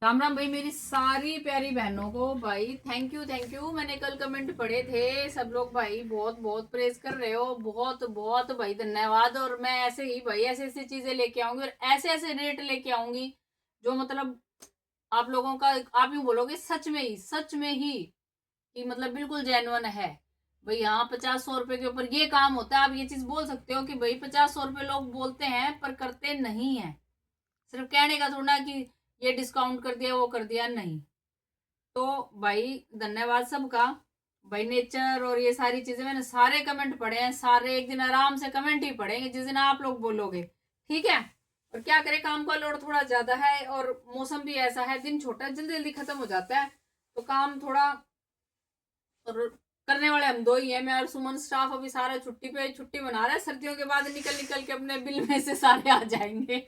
राम राम भाई, मेरी सारी प्यारी बहनों को भाई थैंक यू थैंक यू। मैंने कल कमेंट पढ़े थे, सब लोग भाई बहुत बहुत प्रेज कर रहे हो, बहुत बहुत भाई धन्यवाद। और मैं ऐसे ही भाई ऐसे ऐसी चीजें लेके आऊंगी और ऐसे ऐसे रेट लेके आऊंगी जो मतलब आप लोगों का, आप यूं बोलोगे सच में ही कि मतलब बिल्कुल जेन्युइन है। भाई यहाँ 50-100 रुपए के ऊपर ये काम होता है। आप ये चीज बोल सकते हो कि भाई 50-100 रुपए लोग बोलते हैं पर करते नहीं है। सिर्फ कहने का थोड़ा कि ये डिस्काउंट कर दिया वो कर दिया, नहीं। तो भाई धन्यवाद सबका। भाई नेचर और ये सारी चीजें मैंने सारे कमेंट पढ़े हैं, सारे एक दिन आराम से कमेंट ही पढ़ेंगे जिस दिन आप लोग बोलोगे, ठीक है। और क्या करें, काम का लोड थोड़ा ज्यादा है और मौसम भी ऐसा है, दिन छोटा है, जल्दी जल्दी खत्म हो जाता है। तो काम थोड़ा, और करने वाले हम दो ही है, मैं और सुमन। स्टाफ अभी सारा छुट्टी पे छुट्टी मना रहा है, सर्दियों के बाद निकल निकल के अपने बिल में से सारे आ जाएंगे।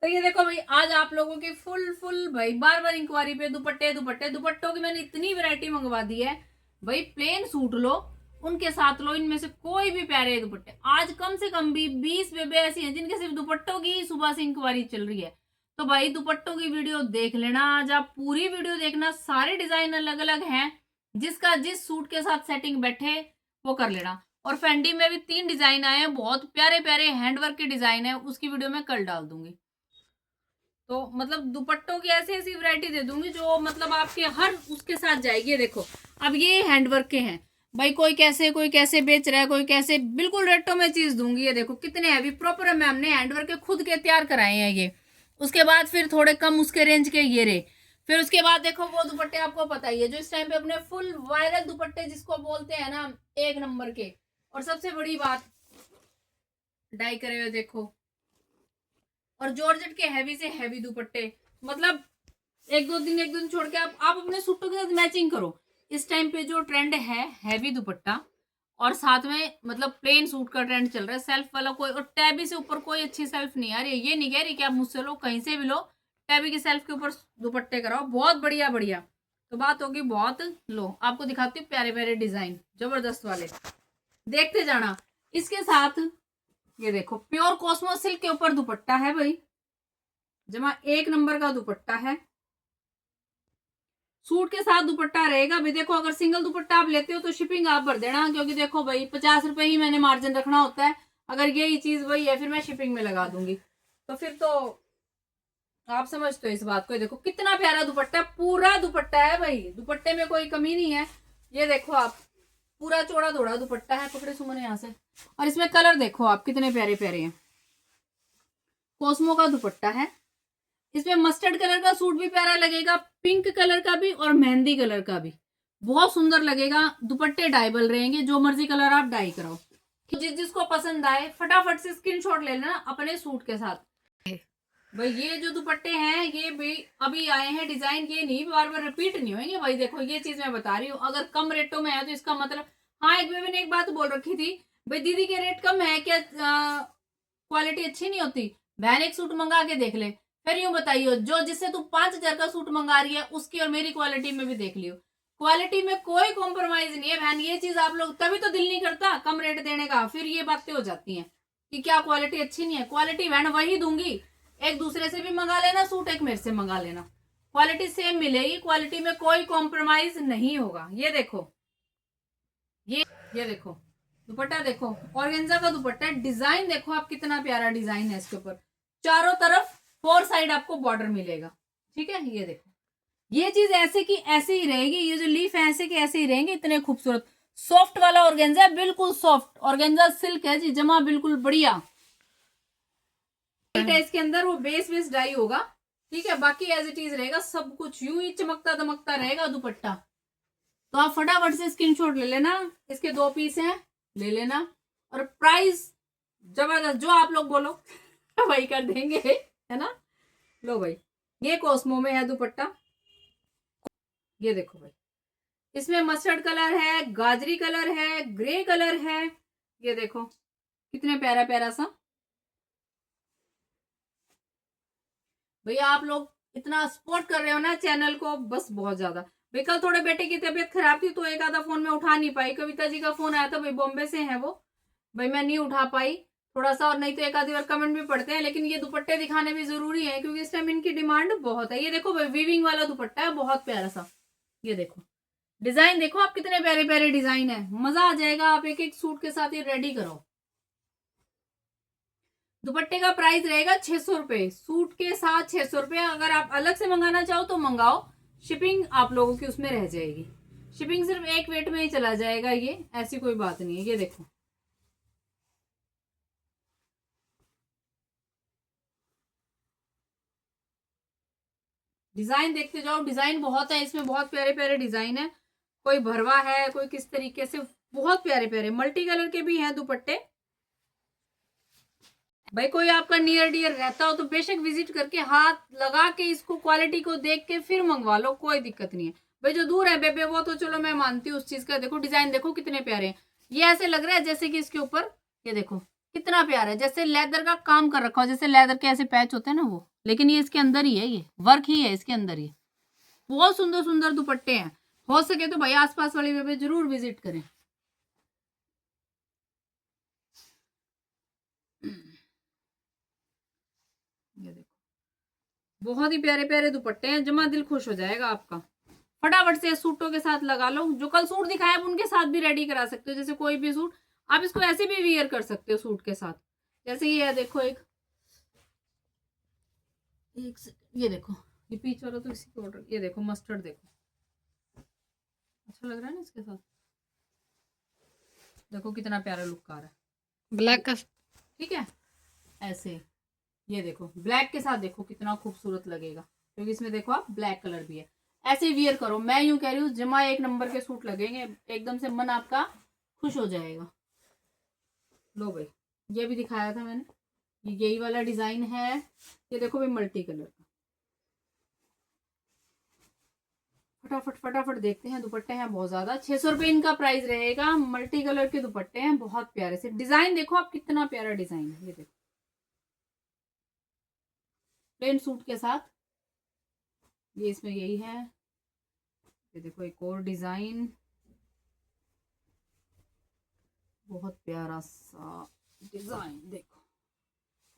तो ये देखो भाई, आज आप लोगों की फुल फुल भाई बार बार इंक्वायरी पे दुपट्टे दुपट्टे दुपट्टों की मैंने इतनी वैरायटी मंगवा दी है। भाई प्लेन सूट लो, उनके साथ लो, इनमें से कोई भी प्यारे दुपट्टे। आज कम से कम भी 20 बेबे ऐसी हैं जिनके सिर्फ दुपट्टों की सुबह से इंक्वायरी चल रही है। तो भाई दुपट्टों की वीडियो देख लेना, आज आप पूरी वीडियो देखना, सारे डिजाइन अलग अलग हैं, जिसका जिस सूट के साथ सेटिंग बैठे वो कर लेना। और फेंडी में भी 3 डिजाइन आए हैं, बहुत प्यारे प्यारे हैंडवर्क के डिजाइन है, उसकी वीडियो मैं कल डाल दूंगी। तो मतलब दुपट्टों की ऐसी ऐसी वैरायटी दे दूंगी जो मतलब आपके हर उसके साथ जाएगी। देखो अब ये हैंडवर्क के हैं भाई, कोई कैसे बेच रहा है, कोई कैसे, बिल्कुल रेटों में चीज दूंगी। ये देखो कितने हैवी प्रॉपर है, हमने हैंडवर्क के खुद के तैयार कराए हैं ये। उसके बाद फिर थोड़े कम उसके रेंज के ये रहे। फिर उसके बाद देखो वो दुपट्टे आपको पता ही है जो इस टाइम पे अपने फुल वायरल दुपट्टे जिसको बोलते हैं ना, एक नंबर के। और सबसे बड़ी बात, डाई करे हुए देखो, और जॉर्जेट के हैवी से हैवी दुपट्टे। मतलब एक दो दिन छोड़ के आप अपने सूटों के साथ मैचिंग करो। इस टाइम पे जो ट्रेंड है हैवी दुपट्टा, और साथ में मतलब प्लेन सूट का ट्रेंड चल रहा है, सेल्फ वाला कोई, और टैबी से ऊपर कोई अच्छी सेल्फ नहीं आ रही है। ये नहीं कह रही कि आप मुझसे लो, कहीं से भी लो, टैबी की सेल्फ के ऊपर दुपट्टे कराओ, बहुत बढ़िया बढ़िया। तो बात होगी बहुत। लो आपको दिखाती हूँ प्यारे प्यारे डिजाइन जबरदस्त वाले, देखते जाना। इसके साथ ये देखो प्योर कॉस्मो सिल्क के ऊपर दुपट्टा है भाई, जमा एक नंबर का दुपट्टा है। सूट के साथ दुपट्टा रहेगा भाई। देखो अगर सिंगल दुपट्टा आप लेते हो तो शिपिंग आप भर देना, क्योंकि देखो भाई 50 रुपए ही मैंने मार्जिन रखना होता है। अगर यही चीज वही है फिर मैं शिपिंग में लगा दूंगी। तो फिर तो आप समझते हो इस बात को। देखो कितना प्यारा दुपट्टा, पूरा दुपट्टा है भाई, दुपट्टे में कोई कमी नहीं है। ये देखो आप, पूरा चौड़ा धोड़ा दुपट्टा है, पकड़े सुमन यहाँ से। और इसमें कलर देखो आप कितने प्यारे प्यारे हैं। कोस्मो का दुपट्टा है, इसमें मस्टर्ड कलर का सूट भी प्यारा लगेगा, पिंक कलर का भी और मेहंदी कलर का भी बहुत सुंदर लगेगा। दुपट्टे डाइबल रहेंगे, जो मर्जी कलर आप डाई कराओ। जिसको पसंद आए फटाफट से स्क्रीनशॉट ले लेना अपने सूट के साथ। भाई ये जो दुपट्टे हैं ये भी अभी आए हैं डिजाइन, ये नहीं बार बार रिपीट नहीं होंगे भाई। देखो ये चीज मैं बता रही हूँ, अगर कम रेटों में है तो इसका मतलब, हाँ एक बेबी ने एक बात बोल रखी थी, भाई दीदी के रेट कम है क्या, क्वालिटी अच्छी नहीं होती। बहन एक सूट मंगा के देख ले, फिर यूं बताइयो, जो जिससे तू 5,000 का सूट मंगा रही है उसकी और मेरी क्वालिटी में भी देख लियो, क्वालिटी में कोई कॉम्प्रोमाइज नहीं है बहन। ये चीज आप लोग, तभी तो दिल नहीं करता कम रेट देने का, फिर ये बातें हो जाती हैं कि क्या क्वालिटी अच्छी नहीं है। क्वालिटी बहन वही दूंगी, एक दूसरे से भी मंगा लेना सूट, एक मेरे से मंगा लेना, क्वालिटी सेम मिलेगी, क्वालिटी में कोई कॉम्प्रोमाइज नहीं होगा। ये देखो, ये देखो दुपट्टा देखो, ऑर्गेन्जा का दुपट्टा, डिजाइन देखो आप कितना प्यारा डिजाइन है इसके ऊपर, चारों तरफ 4 साइड आपको बॉर्डर मिलेगा, ठीक है। ये देखो ये चीज ऐसे की ऐसे ही रहेगी, ये जो लीफ है ऐसे के ऐसे ही रहेंगे, इतने खूबसूरत। सॉफ्ट वाला ऑर्गेन्जा है, बिल्कुल सॉफ्ट ऑर्गेन्जा सिल्क है जी, जमा बिल्कुल बढ़िया है। इसके अंदर वो बेस डाई होगा, ठीक है, बाकी एज इट इज रहेगा, सब कुछ यूं ही चमकता दमकता रहेगा दुपट्टा। तो आप फटाफट से स्क्रीनशॉट ले लेना, इसके 2 पीस हैं, ले लेना। और प्राइस जबरदस्त, जो आप लोग बोलो वही कर देंगे, है ना। लो भाई ये कॉस्मो में है दुपट्टा, ये देखो भाई, इसमें मस्टर्ड कलर है, गाजरी कलर है, ग्रे कलर है। ये देखो कितने प्यारा प्यारा सा। भैया आप लोग इतना सपोर्ट कर रहे हो ना चैनल को, बस बहुत ज्यादा। भाई कल थोड़े बेटे की तबीयत खराब थी तो एक आधा फोन में उठा नहीं पाई, कविता जी का फोन आया था, भाई बॉम्बे से है वो, भाई मैं नहीं उठा पाई, थोड़ा सा, और नहीं तो एक आधी बार कमेंट भी पढ़ते हैं, लेकिन ये दुपट्टे दिखाने भी जरूरी है क्योंकि इस टाइम इनकी डिमांड बहुत है। ये देखो वीविंग वाला दुपट्टा है, बहुत प्यारा सा। ये देखो डिजाइन, देखो आप कितने प्यारे प्यारे डिजाइन है, मजा आ जाएगा। आप एक एक सूट के साथ ये रेडी करो। दुपट्टे का प्राइस रहेगा 600 रुपए, सूट के साथ 600 रुपए। अगर आप अलग से मंगाना चाहो तो मंगाओ, शिपिंग आप लोगों की उसमें रह जाएगी। शिपिंग सिर्फ एक वेट में ही चला जाएगा, ये ऐसी कोई बात नहीं है। ये देखो डिजाइन देखते जाओ, डिजाइन बहुत है इसमें, बहुत प्यारे प्यारे डिजाइन है। कोई भरवा है, कोई किस तरीके से, बहुत प्यारे प्यारे मल्टी कलर के भी हैं दुपट्टे। भाई कोई आपका नियर डियर रहता हो तो बेशक विजिट करके हाथ लगा के इसको क्वालिटी को देख के फिर मंगवा लो, कोई दिक्कत नहीं है। भाई जो दूर है बेबे वो तो चलो मैं मानती हूँ उस चीज का। देखो डिजाइन देखो कितने प्यारे हैं। ये ऐसे लग रहा है जैसे कि इसके ऊपर, ये देखो कितना प्यारा है, जैसे लेदर का काम कर रखा हो, जैसे लेदर के ऐसे पैच होते हैं ना वो, लेकिन ये इसके अंदर ही है, ये वर्क ही है इसके अंदर ही। बहुत सुंदर सुंदर दुपट्टे हैं। हो सके तो भाई आसपास वाली बेबे जरूर विजिट करें। ये देखो बहुत ही प्यारे प्यारे दुपट्टे हैं, जमा दिल खुश हो जाएगा आपका। फटाफट से सूटों के साथ लगा लो। जो कल सूट दिखाया आप उनके साथ भी रेडी करा सकते हो, जैसे कोई भी सूट आप इसको ऐसे भी वियर कर सकते हो सूट के साथ। जैसे ये देखो एक ये देखो ये पीच वाला तो इसी के ऑर्डर, ये देखो मस्टर्ड, देखो अच्छा लग रहा है ना इसके साथ। देखो कितना प्यारा लुक आ रहा है ब्लैक का, ठीक है ऐसे। ये देखो ब्लैक के साथ देखो कितना खूबसूरत लगेगा, क्योंकि इसमें देखो आप ब्लैक कलर भी है। ऐसे वियर करो, मैं यूं कह रही हूँ जमा एक नंबर के सूट लगेंगे, एकदम से मन आपका खुश हो जाएगा। लो भाई ये भी दिखाया था मैंने, यही वाला डिजाइन है। ये देखो भाई मल्टी कलर का। फटाफट फटाफट देखते हैं, दुपट्टे हैं बहुत ज्यादा। 600 रुपए इनका प्राइस रहेगा। मल्टी कलर के दुपट्टे हैं, बहुत प्यारे से। डिजाइन देखो आप कितना प्यारा डिजाइन है। ये देखो प्लेन सूट के साथ, ये इसमें यही है। ये देखो एक और डिजाइन, बहुत प्यारा सा डिजाइन, देखो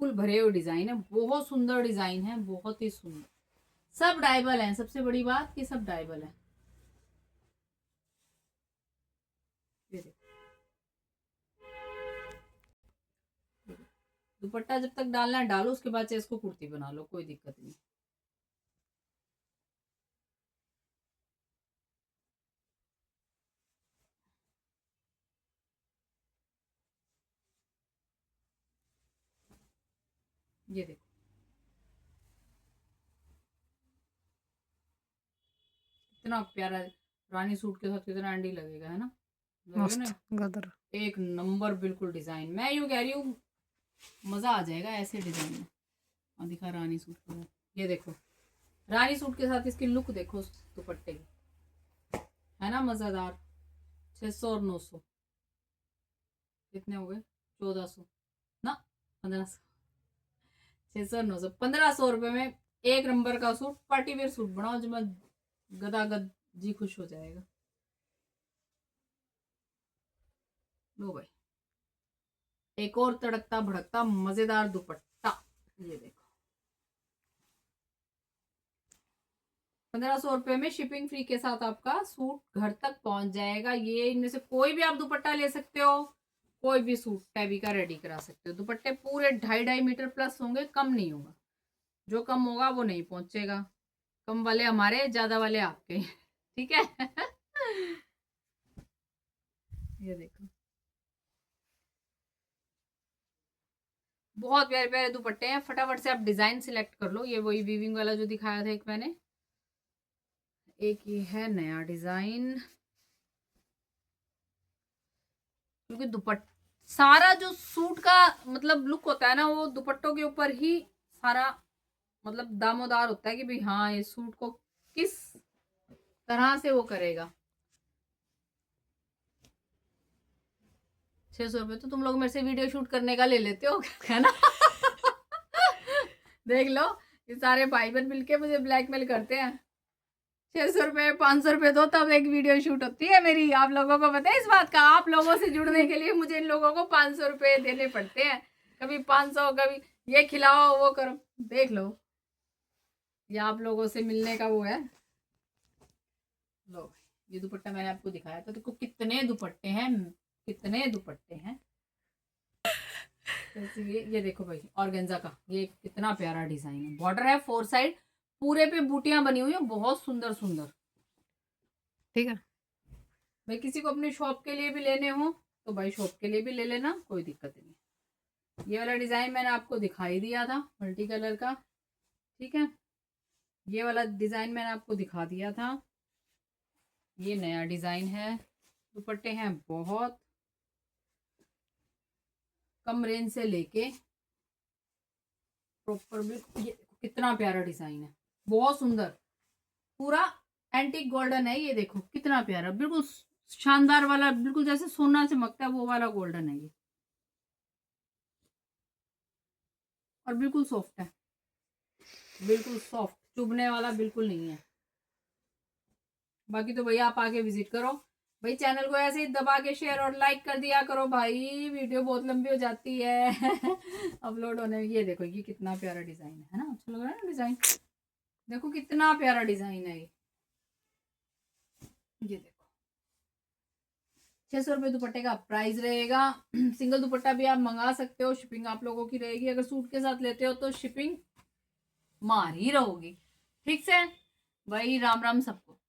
फुल भरे हुए डिजाइन है, बहुत सुंदर डिजाइन है, बहुत ही सुंदर। सब डायबल है, सबसे बड़ी बात कि सब डायबल है। ये देखो दुपट्टा जब तक डालना है डालो, उसके बाद से इसको कुर्ती बना लो, कोई दिक्कत नहीं। ये देखो कितना प्यारा रानी सूट के साथ, कितना एंडी लगेगा, है ना? मस्त गदर, एक नंबर बिल्कुल डिजाइन। मैं यूं कह रही हूँ मजा आ जाएगा ऐसे डिजाइन में। और दिखा रानी सूट के साथ, ये देखो रानी सूट के साथ इसकी लुक देखो दुपट्टे की, है ना मजेदार। 600 और 900 कितने हो गए? 1400 ना 1500। 600 और 900, 1500 रुपए में एक नंबर का सूट, पार्टी वेयर सूट बनाओ जो मैं गदागद जी खुश हो जाएगा। लो भाई एक और तड़कता भड़कता मजेदार दुपट्टा। ये देखो 1500 रुपए में शिपिंग फ्री के साथ आपका सूट घर तक पहुंच जाएगा। ये इनमें से कोई भी आप दुपट्टा ले सकते हो, कोई भी सूट टैबी का रेडी करा सकते हो। दुपट्टे पूरे 2.5 मीटर प्लस होंगे, कम नहीं होगा। जो कम होगा वो नहीं पहुंचेगा। कम वाले हमारे, ज्यादा वाले आपके, ठीक है। ये देखो बहुत प्यारे प्यारे दुपट्टे हैं। फटाफट से आप डिजाइन सिलेक्ट कर लो। ये वही वीविंग वाला जो दिखाया था एक मैंने, एक ये है नया डिजाइन। क्योंकि दुपट्टा सारा जो सूट का मतलब लुक होता है ना, वो दुपट्टों के ऊपर ही सारा मतलब दामोदार होता है कि भाई हाँ ये सूट को किस तरह से वो करेगा। 600 रुपये तो तुम लोग मेरे से वीडियो शूट करने का ले लेते हो, है ना? देख लो ये सारे भाई बहन मिलके मुझे ब्लैकमेल करते हैं। 600 रुपये 500 रुपये दो तब एक वीडियो शूट होती है मेरी। आप लोगों को पता है इस बात का? आप लोगों से जुड़ने के लिए मुझे इन लोगों को 500 रुपये देने पड़ते हैं। कभी 500, कभी ये खिलाओ वो करो, देख लो। ये आप लोगों से मिलने का वो है। लो ये दुपट्टा मैंने आपको दिखाया था, देखो कितने दुपट्टे हैं, कितने दुपट्टे हैं। जैसे ये देखो भाई ऑर्गेन्जा का, ये कितना प्यारा डिजाइन है। बॉर्डर है 4 साइड, पूरे पे बूटियां बनी हुई है, बहुत सुंदर सुंदर। ठीक है। भाई किसी को अपने शॉप के लिए भी लेने हो तो भाई शॉप के लिए भी ले लेना, कोई दिक्कत नहीं। ये वाला डिजाइन मैंने आपको दिखाई दिया था मल्टी कलर का, ठीक है। ये वाला डिजाइन मैंने आपको दिखा दिया था। ये नया डिजाइन है। दुपट्टे हैं बहुत कम रेंज से लेके प्रॉपर भी। ये कितना प्यारा डिजाइन है, बहुत सुंदर, पूरा एंटीक गोल्डन है। ये देखो कितना प्यारा, बिल्कुल शानदार वाला, बिल्कुल जैसे सोना चमकता है वो वाला गोल्डन है ये, और बिल्कुल सॉफ्ट है, बिल्कुल सॉफ्ट, चुभने वाला बिल्कुल नहीं है। बाकी तो भैया आप आके विजिट करो भाई, चैनल को ऐसे ही दबा के शेयर और लाइक कर दिया करो भाई, वीडियो बहुत लंबी हो जाती है अपलोड होने में। ये देखो ये कितना प्यारा डिजाइन है ना, अच्छा लग रहा है ना डिजाइन, देखो कितना प्यारा डिजाइन है ये देखो। 600 रुपये दुपट्टे का प्राइस रहेगा। सिंगल दुपट्टा भी आप मंगा सकते हो, शिपिंग आप लोगों की रहेगी। अगर सूट के साथ लेते हो तो शिपिंग मार ही रहोगी। ठीक से भाई, राम राम सबको।